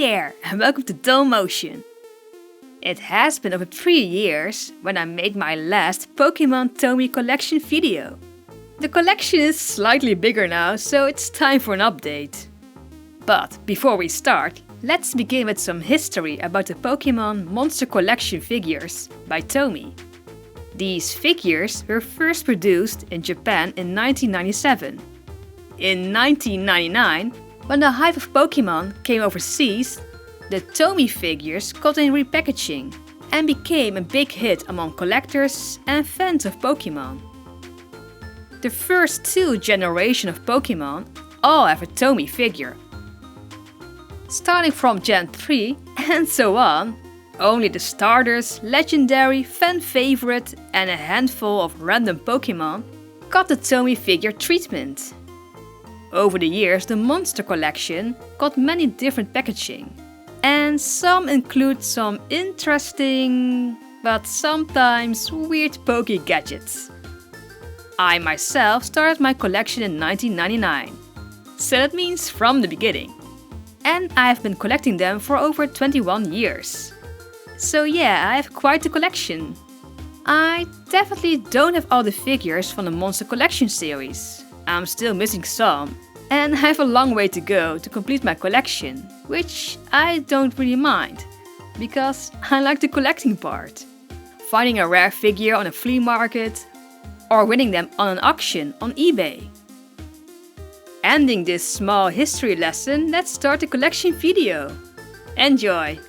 there, and welcome to Dull Motion. It has been over 3 years when I made my last Pokémon Tomy collection video. The collection is slightly bigger now, so it's time for an update. But before we start, let's begin with some history about the Pokémon Monster Collection figures by Tomy. These figures were first produced in Japan in 1997. In 1999, when the hype of Pokémon came overseas, the Tomy figures got in repackaging and became a big hit among collectors and fans of Pokémon. The first 2 generations of Pokémon all have a Tomy figure. Starting from Gen 3 and so on, only the starters, legendary, fan favorite and a handful of random Pokémon got the Tomy figure treatment. Over the years, the Monster Collection got many different packaging, and some include some interesting, but sometimes weird Poké gadgets. I myself started my collection in 1999, so that means from the beginning. And I've been collecting them for over 21 years. So yeah, I have quite a collection. I definitely don't have all the figures from the Monster Collection series. I'm still missing some, and I have a long way to go to complete my collection, which I don't really mind, because I like the collecting part. Finding a rare figure on a flea market, or winning them on an auction on eBay. Ending this small history lesson, let's start the collection video. Enjoy!